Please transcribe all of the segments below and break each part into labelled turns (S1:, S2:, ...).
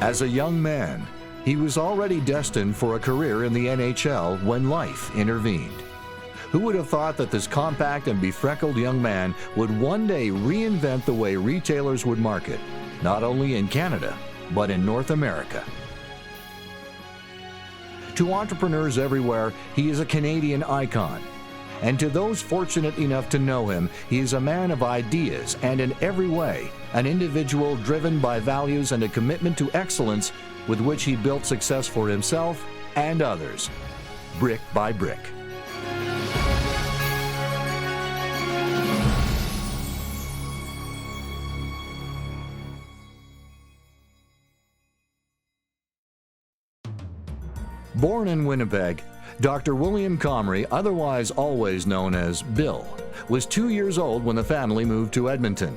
S1: As a young man, he was already destined for a career in the NHL when life intervened. Who would have thought that this compact and befreckled young man would one day reinvent the way retailers would market, not only in Canada, but in North America? To entrepreneurs everywhere, he is a Canadian icon. And to those fortunate enough to know him, he is a man of ideas and in every way, an individual driven by values and a commitment to excellence with which he built success for himself and others, brick by brick. Born in Winnipeg, Dr. William Comrie, otherwise always known as Bill, was 2 years old when the family moved to Edmonton.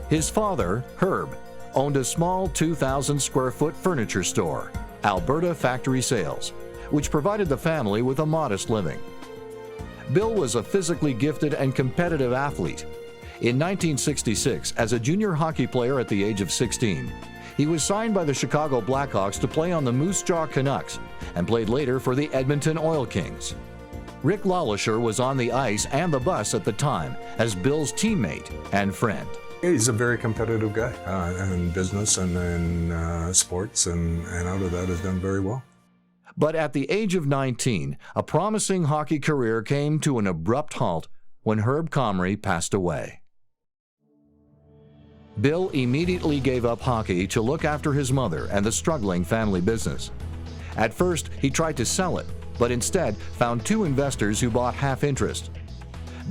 S1: His father, Herb, owned a small 2,000 square foot furniture store, Alberta Factory Sales, which provided the family with a modest living. Bill was a physically gifted and competitive athlete. In 1966, as a junior hockey player at the age of 16, he was signed by the Chicago Blackhawks to play on the Moose Jaw Canucks and played later for the Edmonton Oil Kings. Rick Lawlisher was on the ice and the bus at the time as Bill's teammate and friend.
S2: He's a very competitive guy in business and in sports, and out of that has done very well.
S1: But at the age of 19, a promising hockey career came to an abrupt halt when Herb Comrie passed away. Bill immediately gave up hockey to look after his mother and the struggling family business. At first, he tried to sell it, but instead found two investors who bought half interest.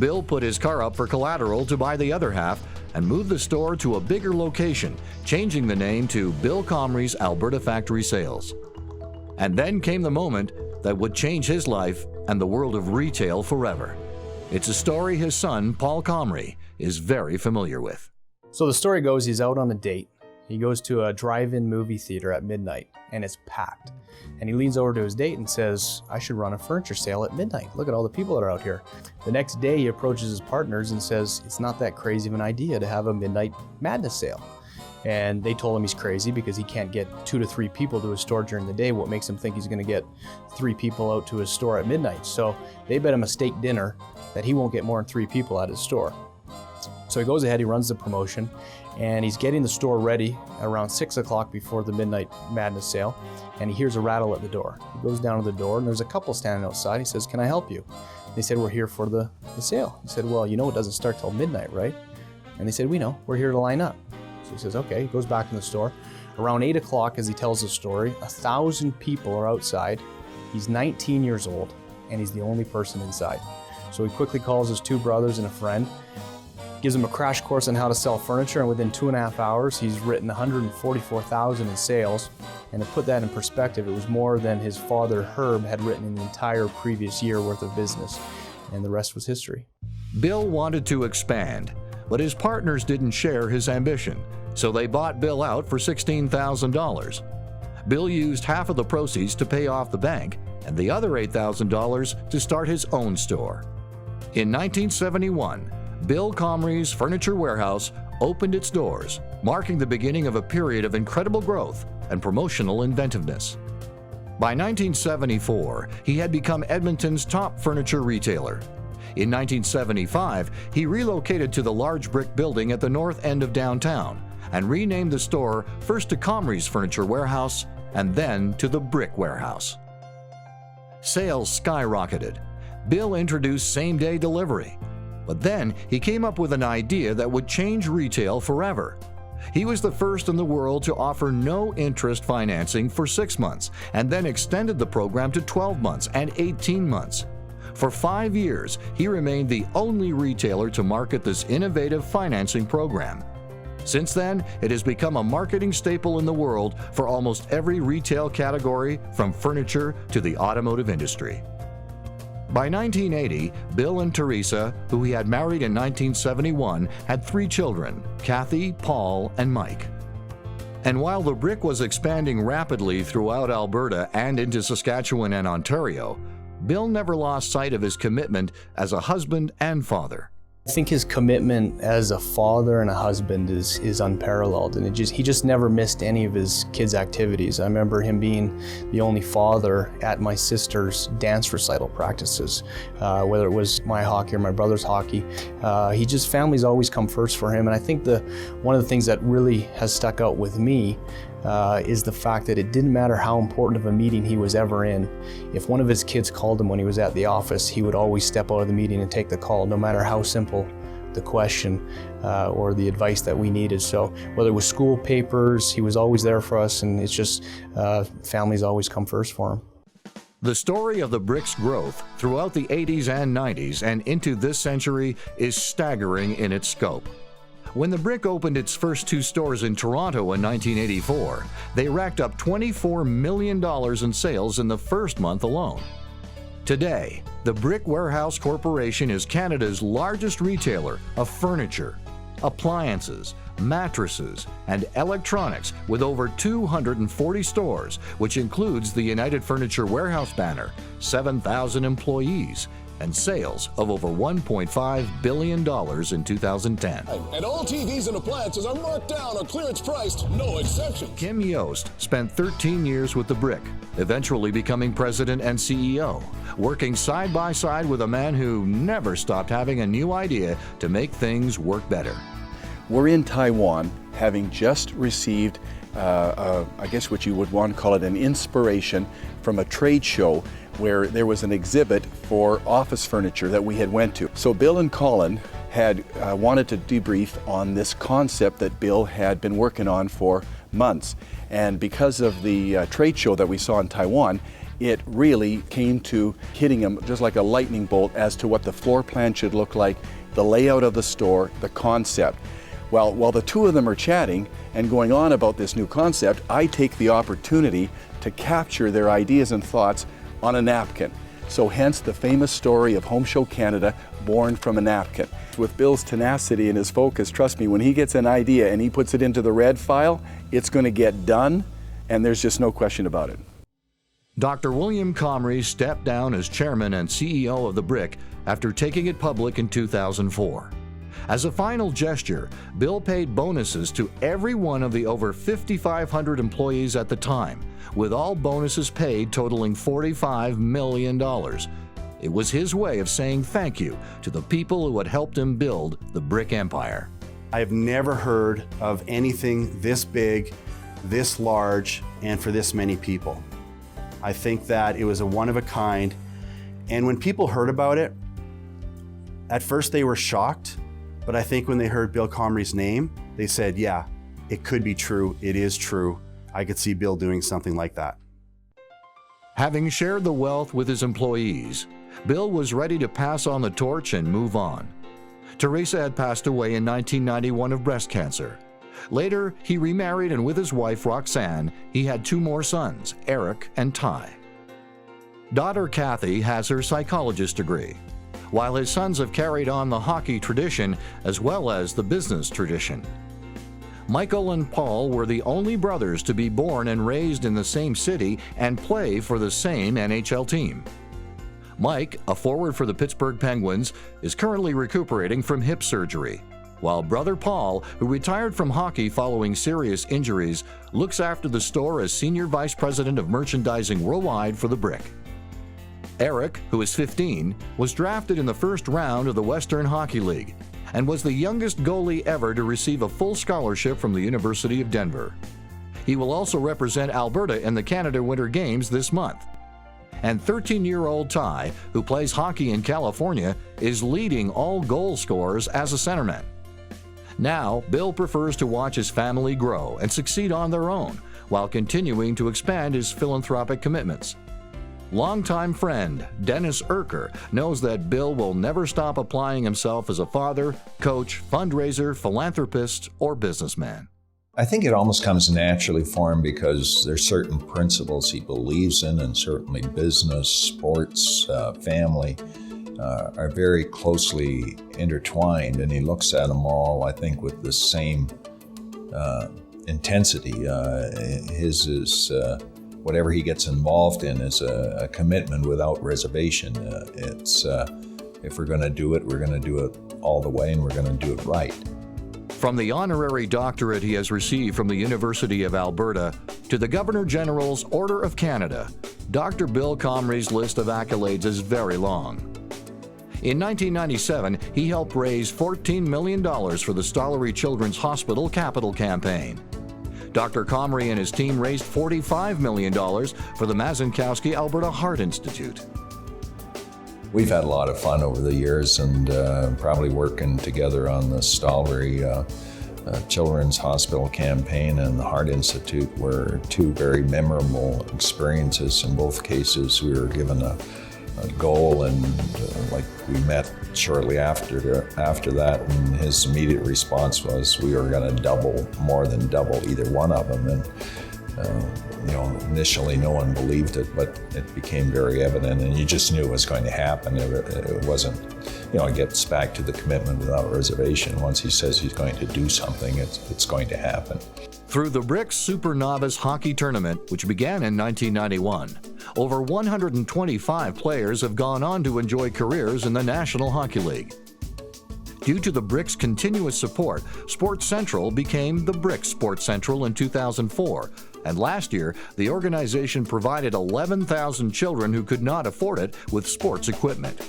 S1: Bill put his car up for collateral to buy the other half and moved the store to a bigger location, changing the name to Bill Comrie's Alberta Factory Sales. And then came the moment that would change his life and the world of retail forever. It's a story his son, Paul Comrie, is very familiar with.
S3: So the story goes, he's out on a date. He goes to a drive-in movie theater at midnight, and it's packed. And he leans over to his date and says, I should run a furniture sale at midnight. Look at all the people that are out here. The next day, he approaches his partners and says, it's not that crazy of an idea to have a midnight madness sale. And they told him he's crazy because he can't get 2 to 3 people to his store during the day. What makes him think he's going to get 3 people out to his store at midnight? So they bet him a steak dinner that he won't get more than 3 people at his store. So he goes ahead, he runs the promotion, and he's getting the store ready around 6 o'clock before the Midnight Madness sale, and he hears a rattle at the door. He goes down to the door, and there's a couple standing outside. He says, can I help you? They said, we're here for the sale. He said, well, you know it doesn't start till midnight, right? And they said, we know, we're here to line up. So he says, okay. He goes back in the store. Around 8 o'clock, as he tells the story, 1,000 people are outside. He's 19 years old, and he's the only person inside. So he quickly calls his 2 brothers and a friend, gives him a crash course on how to sell furniture, and within 2.5 hours, he's written $144,000 in sales. And to put that in perspective, it was more than his father, Herb, had written in the entire previous year worth of business. And the rest was history.
S1: Bill wanted to expand, but his partners didn't share his ambition, so they bought Bill out for $16,000. Bill used half of the proceeds to pay off the bank and the other $8,000 to start his own store. In 1971, Bill Comrie's Furniture Warehouse opened its doors, marking the beginning of a period of incredible growth and promotional inventiveness. By 1974, he had become Edmonton's top furniture retailer. In 1975, he relocated to the large brick building at the north end of downtown and renamed the store first to Comrie's Furniture Warehouse and then to the Brick Warehouse. Sales skyrocketed. Bill introduced same-day delivery. But then he came up with an idea that would change retail forever. He was the first in the world to offer no-interest financing for 6 months and then extended the program to 12 months and 18 months. For 5 years, he remained the only retailer to market this innovative financing program. Since then, it has become a marketing staple in the world for almost every retail category, from furniture to the automotive industry. By 1980, Bill and Teresa, who he had married in 1971, had 3 children, Kathy, Paul, and Mike. And while the brick was expanding rapidly throughout Alberta and into Saskatchewan and Ontario, Bill never lost sight of his commitment as a husband and father.
S3: I think his commitment as a father and a husband is unparalleled, and he just never missed any of his kids' activities. I remember him being the only father at my sister's dance recital practices, whether it was my hockey or my brother's hockey. Family's always come first for him, and I think one of the things that really has stuck out with me is the fact that it didn't matter how important of a meeting he was ever in. If one of his kids called him when he was at the office, he would always step out of the meeting and take the call, no matter how simple the question or the advice that we needed. So whether it was school papers, he was always there for us, and it's just family's always come first for him.
S1: The story of the Brick's growth throughout the 80s and 90s and into this century is staggering in its scope. When the Brick opened its first 2 stores in Toronto in 1984, they racked up $24 million in sales in the first month alone. Today, the Brick Warehouse Corporation is Canada's largest retailer of furniture, appliances, mattresses, and electronics with over 240 stores, which includes the United Furniture Warehouse banner, 7,000 employees, and sales of over $1.5 billion in 2010.
S4: And all TVs and appliances are marked down or clearance priced, no exceptions.
S1: Kim Yost spent 13 years with the Brick, eventually becoming president and CEO, working side by side with a man who never stopped having a new idea to make things work better.
S5: We're in Taiwan, having just received, I guess what you would want to call it, an inspiration from a trade show where there was an exhibit for office furniture that we had went to. So Bill and Colin had wanted to debrief on this concept that Bill had been working on for months. And because of the trade show that we saw in Taiwan, it really came to hitting him just like a lightning bolt as to what the floor plan should look like, the layout of the store, the concept. Well, while the two of them are chatting and going on about this new concept, I take the opportunity to capture their ideas and thoughts on a napkin. So hence the famous story of Home Show Canada, born from a napkin. With Bill's tenacity and his focus, trust me, when he gets an idea and he puts it into the red file, it's going to get done, and there's just no question about it.
S1: Dr. William Comrie stepped down as chairman and CEO of the Brick after taking it public in 2004. As a final gesture, Bill paid bonuses to every one of the over 5,500 employees at the time, with all bonuses paid totaling $45 million. It was his way of saying thank you to the people who had helped him build the Brick Empire.
S6: I've never heard of anything this big, this large, and for this many people. I think that it was a one of a kind, and when people heard about it, at first they were shocked, but I think when they heard Bill Comrie's name, they said, yeah, it could be true, it is true. I could see Bill doing something like that.
S1: Having shared the wealth with his employees, Bill was ready to pass on the torch and move on. Teresa had passed away in 1991 of breast cancer. Later, he remarried, and with his wife, Roxanne, he had 2 more sons, Eric and Ty. Daughter Kathy has her psychologist degree, while his sons have carried on the hockey tradition as well as the business tradition. Michael and Paul were the only brothers to be born and raised in the same city and play for the same NHL team. Mike, a forward for the Pittsburgh Penguins, is currently recuperating from hip surgery, while brother Paul, who retired from hockey following serious injuries, looks after the store as Senior Vice President of Merchandising worldwide for the Brick. Eric, who is 15, was drafted in the first round of the Western Hockey League and was the youngest goalie ever to receive a full scholarship from the University of Denver. He will also represent Alberta in the Canada Winter Games this month. And 13-year-old Ty, who plays hockey in California, is leading all goal scorers as a centerman. Now, Bill prefers to watch his family grow and succeed on their own while continuing to expand his philanthropic commitments. Longtime friend Dennis Erker knows that Bill will never stop applying himself as a father, coach, fundraiser, philanthropist, or businessman.
S7: I think it almost comes naturally for him because there's certain principles he believes in, and certainly business, sports, family are very closely intertwined, and he looks at them all, I think, with the same intensity. His is whatever he gets involved in is a commitment without reservation. It's if we're going to do it, we're going to do it all the way and we're going to do it right.
S1: From the honorary doctorate he has received from the University of Alberta to the Governor General's Order of Canada, Dr. Bill Comrie's list of accolades is very long. In 1997, he helped raise $14 million for the Stollery Children's Hospital Capital Campaign. Dr. Comrie and his team raised $45 million for the Mazankowski Alberta Heart Institute.
S7: We've had a lot of fun over the years, and probably working together on the Stollery Children's Hospital campaign and the Heart Institute were two very memorable experiences. In both cases, we were given a goal, and like we met shortly after that, and his immediate response was we were going to more than double either one of them. And initially no one believed it, but it became very evident, and you just knew it was going to happen. It wasn't, it gets back to the commitment without reservation. Once he says he's going to do something, it's going to happen.
S1: Through the BRICS Super Novice Hockey Tournament, which began in 1991, over 125 players have gone on to enjoy careers in the National Hockey League. Due to the BRICS' continuous support, Sports Central became the BRICS Sports Central in 2004, and last year, the organization provided 11,000 children who could not afford it with sports equipment.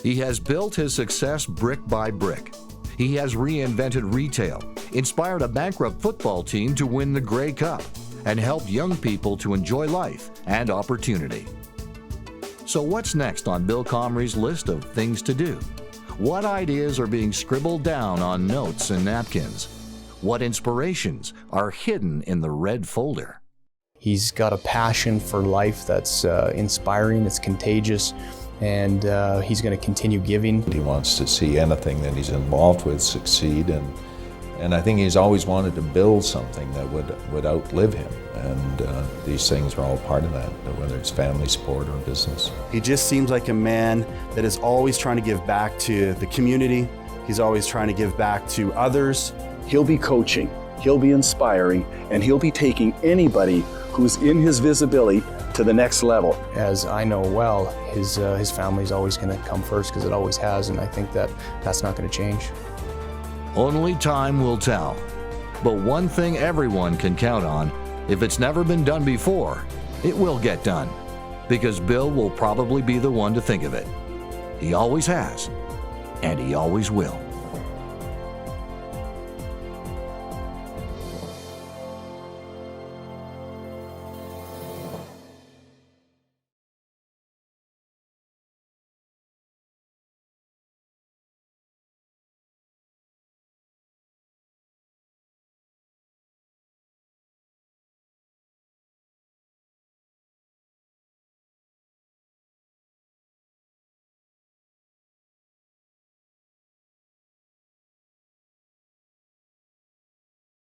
S1: He has built his success brick by brick. He has reinvented retail, inspired a bankrupt football team to win the Grey Cup, and helped young people to enjoy life and opportunity. So what's next on Bill Comrie's list of things to do? What ideas are being scribbled down on notes and napkins? What inspirations are hidden in the red folder?
S3: He's got a passion for life that's inspiring, it's contagious, and he's going to continue giving.
S7: He wants to see anything that he's involved with succeed, and I think he's always wanted to build something that would outlive him, and these things are all part of that, whether it's family, sport, or business.
S6: He just seems like a man that is always trying to give back to the community. He's always trying to give back to others.
S5: He'll be coaching, he'll be inspiring, and he'll be taking anybody who's in his visibility to the next level.
S3: As I know well, his family's always going to come first, because it always has, and I think that's not going to change.
S1: Only time will tell. But one thing everyone can count on, if it's never been done before, it will get done, because Bill will probably be the one to think of it. He always has, and he always will.